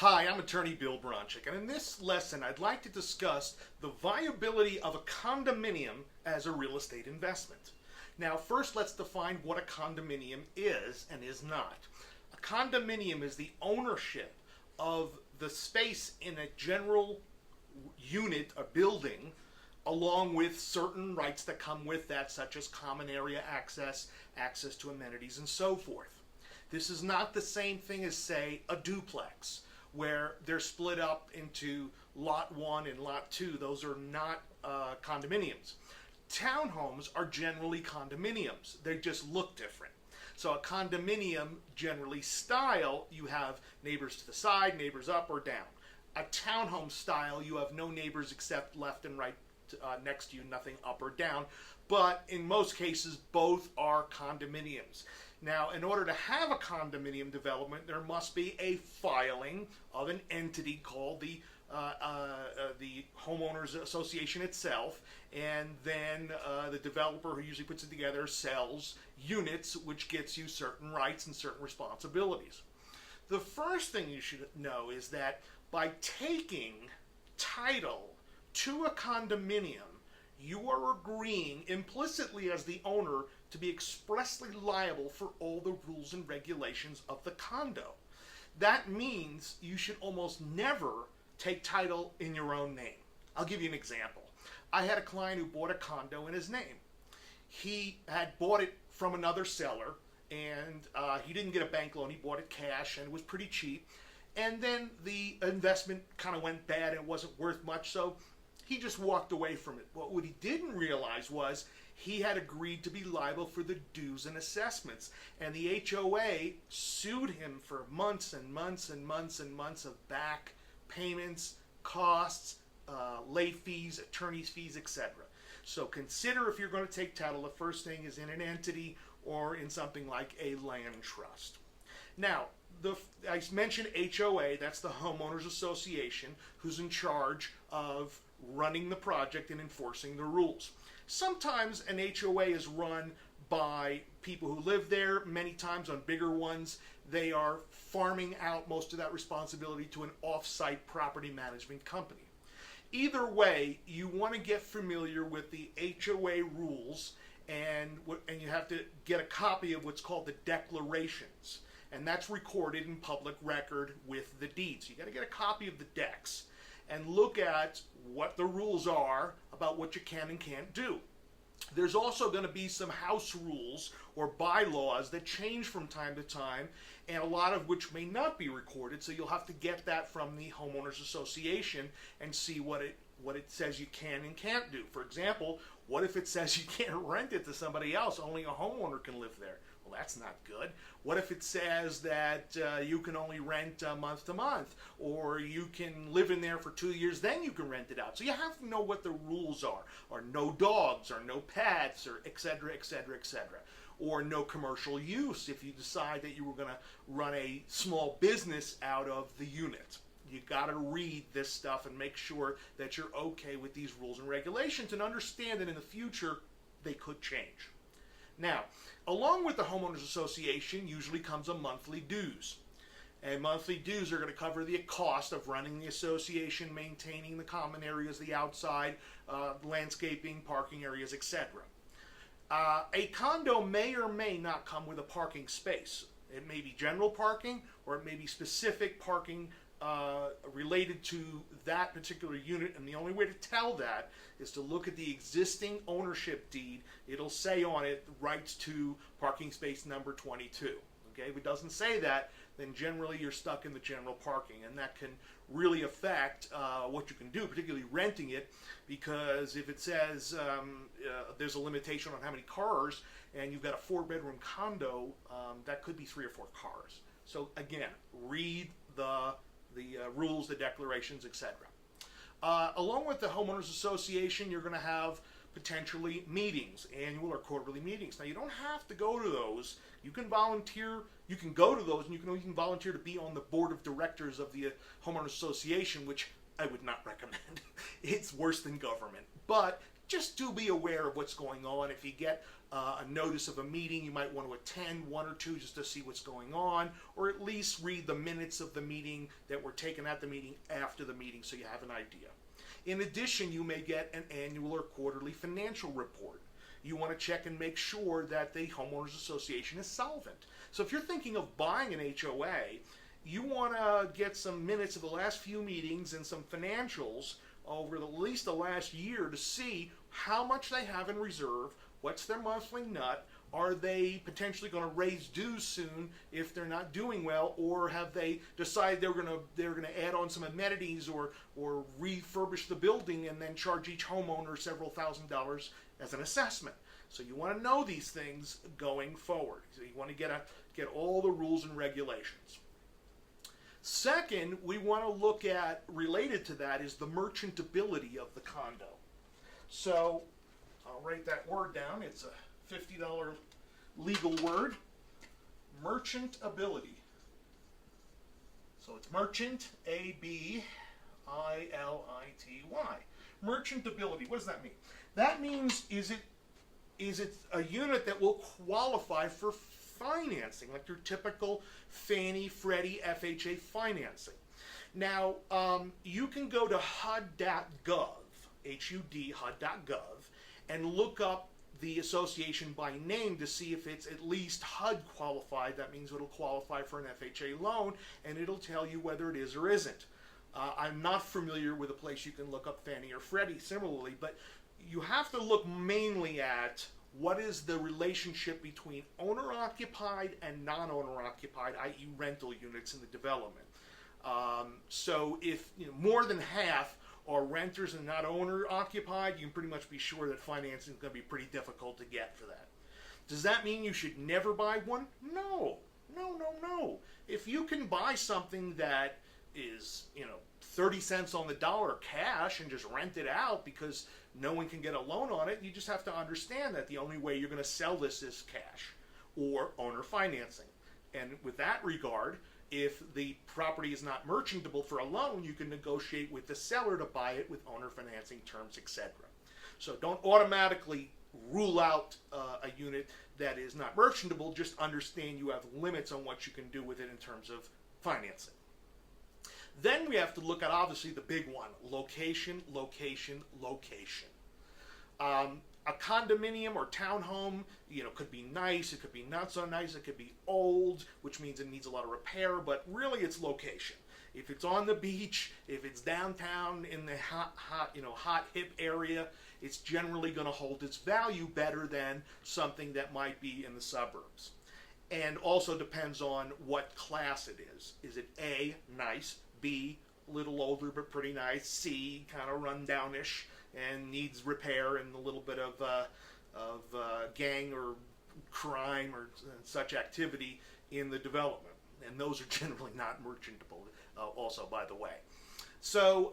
Hi, I'm attorney Bill Bronchick, and in this lesson I'd like to discuss the viability of a condominium as a real estate investment. Now first let's define what a condominium is and is not. A condominium is the ownership of the space in a general unit, a building, along with certain rights that come with that, such as common area access, access to amenities, and so forth. This is not the same thing as, say, a duplex, where they're split up into lot 1 and lot 2. Those are not condominiums. Townhomes are generally condominiums. They just look different. So a condominium, generally style, you have neighbors to the side, neighbors up or down. A townhome style, you have no neighbors except left and right next to you, nothing up or down. But in most cases, both are condominiums. Now, in order to have a condominium development, there must be a filing of an entity called the homeowners association itself, and then the developer, who usually puts it together, sells units, which gets you certain rights and certain responsibilities. The first thing you should know is that by taking title to a condominium, you are agreeing implicitly as the owner to be expressly liable for all the rules and regulations of the condo. That means you should almost never take title in your own name. I'll give you an example. I had a client who bought a condo in his name. He had bought it from another seller, and he didn't get a bank loan. He bought it cash, and it was pretty cheap. And then the investment kind of went bad, and it wasn't worth much, so he just walked away from it. But what he didn't realize was he had agreed to be liable for the dues and assessments. And the HOA sued him for months and months and months and months of back payments, costs, late fees, attorney's fees, etc. So consider, if you're going to take title, the first thing is in an entity or in something like a land trust. Now, I mentioned HOA, that's the Homeowners Association, who's in charge of running the project and enforcing the rules. Sometimes an HOA is run by people who live there. Many times on bigger ones, they are farming out most of that responsibility to an off-site property management company. Either way, you want to get familiar with the HOA rules, and you have to get a copy of what's called the declarations. And that's recorded in public record with the deeds. You got to get a copy of the decks and look at what the rules are about what you can and can't do. There's also going to be some house rules or bylaws that change from time to time, and a lot of which may not be recorded, so you'll have to get that from the Homeowners Association and see what it says you can and can't do. For example, what if it says you can't rent it to somebody else, only a homeowner can live there? Well, that's not good. What if it says that you can only rent month to month, or you can live in there for 2 years, then you can rent it out? So you have to know what the rules are, or no dogs, or no pets, or et cetera, et cetera, et cetera. Or no commercial use if you decide that you were going to run a small business out of the unit. You got to read this stuff and make sure that you're okay with these rules and regulations, and understand that in the future they could change. Now, along with the Homeowners Association usually comes a monthly dues. And monthly dues are going to cover the cost of running the association, maintaining the common areas, the outside, landscaping, parking areas, etc. A condo may or may not come with a parking space. It may be general parking, or it may be specific parking related to that particular unit, and the only way to tell that is to look at the existing ownership deed. It'll say on it rights to parking space number 22. Okay, if it doesn't say that, then generally you're stuck in the general parking, and that can really affect what you can do, particularly renting it, because if it says there's a limitation on how many cars, and you've got a 4-bedroom condo, that could be 3 or 4 cars. So again, read the rules, the declarations, etc. Along with the Homeowners Association, you're going to have potentially meetings, annual or quarterly meetings. Now, you don't have to go to those. You can volunteer. You can go to those, and you can even volunteer to be on the board of directors of the Homeowners Association, which I would not recommend. It's worse than government. But just do be aware of what's going on. If you get a notice of a meeting, you might want to attend one or two just to see what's going on, or at least read the minutes of the meeting that were taken at the meeting after the meeting so you have an idea. In addition, you may get an annual or quarterly financial report. You want to check and make sure that the homeowners association is solvent. So if you're thinking of buying an HOA, you want to get some minutes of the last few meetings and some financials over at least the last year to see how much they have in reserve, what's their monthly nut, are they potentially going to raise dues soon if they're not doing well, or have they decided they're going to add on some amenities or refurbish the building and then charge each homeowner several $1,000s as an assessment. So you want to know these things going forward. So you want to get all the rules and regulations. Second, we want to look at, related to that, is the merchantability of the condo. So I'll write that word down. It's a $50 legal word. Merchantability. So it's merchant, A-B-I-L-I-T-Y. Merchantability. What does that mean? That means, is it a unit that will qualify for financing, like your typical Fannie, Freddie, FHA financing? Now, you can go to HUD.gov, H-U-D, HUD.gov, and look up the association by name to see if it's at least HUD qualified. That means it'll qualify for an FHA loan, and it'll tell you whether it is or isn't. I'm not familiar with a place you can look up Fannie or Freddie similarly, but you have to look mainly at what is the relationship between owner-occupied and non-owner-occupied, i.e. rental units in the development. So if more than half are renters and not owner-occupied, you can pretty much be sure that financing is going to be pretty difficult to get for that. Does that mean you should never buy one? No. If you can buy something that is, 30 cents on the dollar cash and just rent it out because no one can get a loan on it, you just have to understand that the only way you're going to sell this is cash or owner financing. And with that regard, if the property is not merchantable for a loan, you can negotiate with the seller to buy it with owner financing terms, etc. So don't automatically rule out a unit that is not merchantable. Just understand you have limits on what you can do with it in terms of financing. Then we have to look at, obviously, the big one: location, location, location. A condominium or townhome, could be nice, it could be not so nice, it could be old, which means it needs a lot of repair, but really it's location. If it's on the beach, if it's downtown in the hot hip area, it's generally going to hold its value better than something that might be in the suburbs. And also depends on what class it is. Is it A, nice, B, a little older but pretty nice, C, kind of rundownish and needs repair and a little bit of gang or crime or such activity in the development. And those are generally not merchantable, also, by the way. So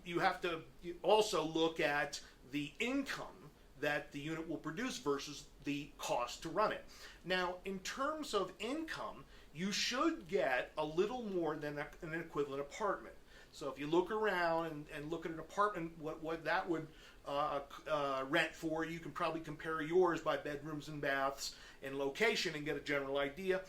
you have to also look at the income that the unit will produce versus the cost to run it. Now, in terms of income, you should get a little more than an equivalent apartment. So if you look around and look at an apartment, what that would rent for, you can probably compare yours by bedrooms and baths and location and get a general idea.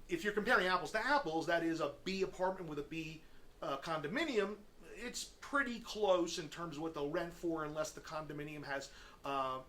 If you're comparing apples to apples, that is a B apartment with a B condominium, it's pretty close in terms of what they'll rent for, unless the condominium has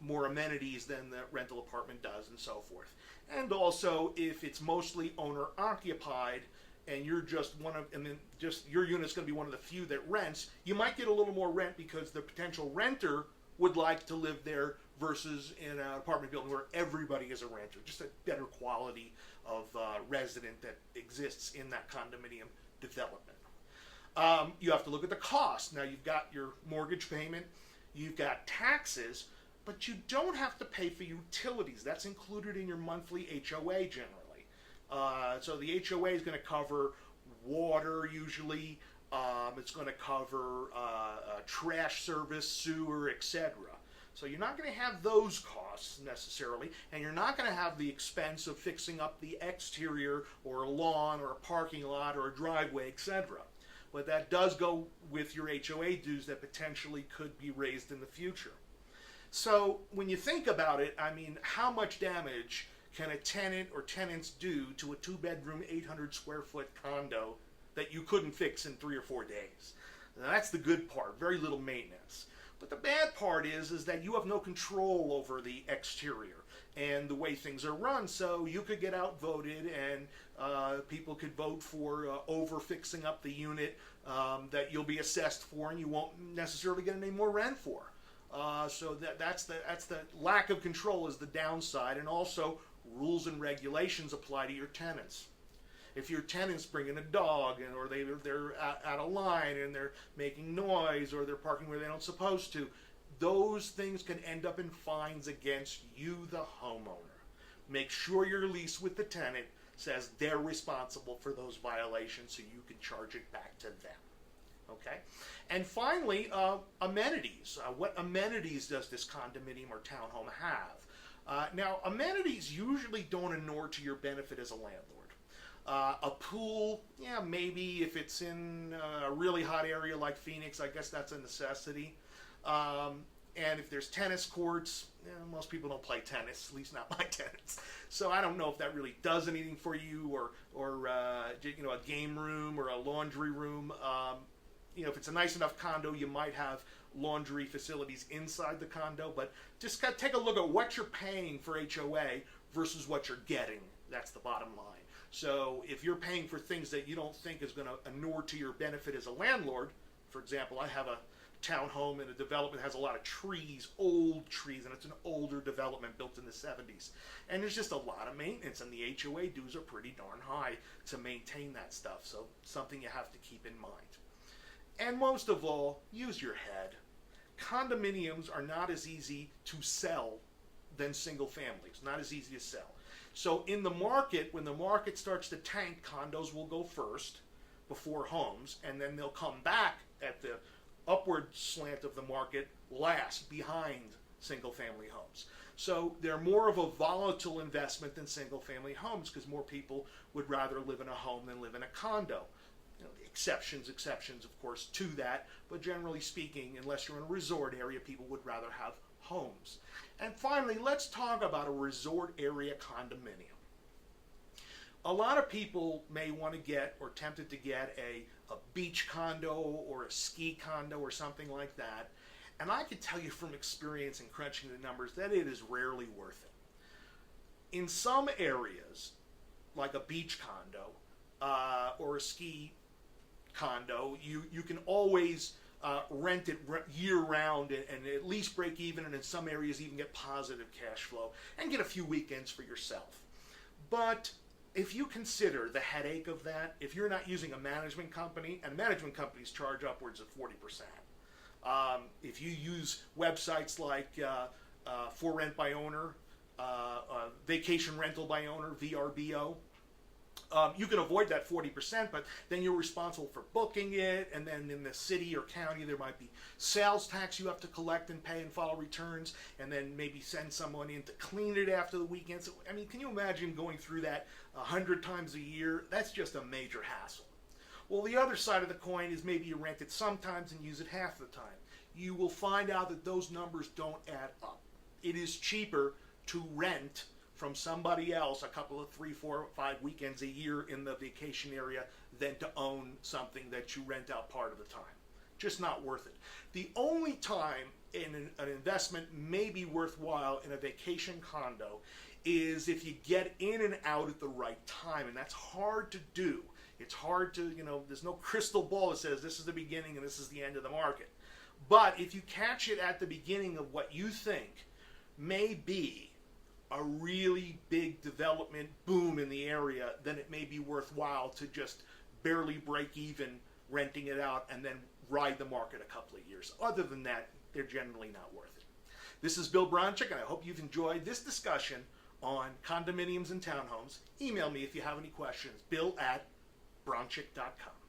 more amenities than the rental apartment does and so forth. And also, if it's mostly owner-occupied and you're just your unit's going to be one of the few that rents, you might get a little more rent because the potential renter would like to live there versus in an apartment building where everybody is a renter. Just a better quality of resident that exists in that condominium development. You have to look at the cost. Now, you've got your mortgage payment, you've got taxes, but you don't have to pay for utilities. That's included in your monthly HOA generally. So the HOA is going to cover water usually. It's going to cover trash service, sewer, etc. So you're not going to have those costs necessarily, and you're not going to have the expense of fixing up the exterior or a lawn or a parking lot or a driveway, etc. But that does go with your HOA dues that potentially could be raised in the future. So when you think about it, I mean, how much damage can a tenant or tenants do to a 2-bedroom, 800 square foot condo that you couldn't fix in 3 or 4 days? Now, that's the good part, very little maintenance. But the bad part is that you have no control over the exterior and the way things are run. So you could get outvoted, and people could vote for over fixing up the unit that you'll be assessed for, and you won't necessarily get any more rent for. So that's the lack of control is the downside, and also rules and regulations apply to your tenants. If your tenants bring in a dog, or they're out of line and they're making noise, or they're parking where they don't supposed to, those things can end up in fines against you, the homeowner. Make sure your lease with the tenant says they're responsible for those violations, so you can charge it back to them. Okay? And finally, amenities. What amenities does this condominium or townhome have? Now, amenities usually don't inure to your benefit as a landlord. A pool, yeah, maybe if it's in a really hot area like Phoenix, I guess that's a necessity. And if there's tennis courts, most people don't play tennis, at least not my tenants. So I don't know if that really does anything for you, or a game room or a laundry room. If it's a nice enough condo, you might have laundry facilities inside the condo, but just take a look at what you're paying for HOA versus what you're getting. That's the bottom line. So if you're paying for things that you don't think is going to inure to your benefit as a landlord, for example, I have a townhome in a development that has a lot of trees, old trees, and it's an older development built in the 70s. And there's just a lot of maintenance, and the HOA dues are pretty darn high to maintain that stuff. So something you have to keep in mind. And most of all, use your head. Condominiums are not as easy to sell than single families, not as easy to sell. So in the market, when the market starts to tank, condos will go first before homes, and then they'll come back at the upward slant of the market last, behind single family homes. So they're more of a volatile investment than single family homes, because more people would rather live in a home than live in a condo. Exceptions, of course, to that, but generally speaking, unless you're in a resort area, people would rather have homes. And finally, let's talk about a resort area condominium. A lot of people may want to get, or tempted to get, a beach condo or a ski condo or something like that. And I can tell you from experience in crunching the numbers that it is rarely worth it. In some areas, like a beach condo or a ski condo, you can always rent it year-round and at least break even, and in some areas even get positive cash flow and get a few weekends for yourself. But if you consider the headache of that, if you're not using a management company, and management companies charge upwards of 40%. If you use websites like For Rent by Owner, Vacation Rental by Owner, VRBO, you can avoid that 40%, but then you're responsible for booking it, and then in the city or county there might be sales tax you have to collect and pay and file returns, and then maybe send someone in to clean it after the weekend. So, I mean, can you imagine going through that 100 times a year? That's just a major hassle. Well, the other side of the coin is maybe you rent it sometimes and use it half the time. You will find out that those numbers don't add up. It is cheaper to rent from somebody else a couple of 3, 4, 5 weekends a year in the vacation area than to own something that you rent out part of the time. Just not worth it. The only time an investment may be worthwhile in a vacation condo is if you get in and out at the right time, and that's hard to do. It's hard to, there's no crystal ball that says this is the beginning and this is the end of the market. But if you catch it at the beginning of what you think may be a really big development boom in the area, then it may be worthwhile to just barely break even renting it out and then ride the market a couple of years. Other than that, they're generally not worth it. This is Bill Bronchick, and I hope you've enjoyed this discussion on condominiums and townhomes. Email me if you have any questions, bill@bronchick.com.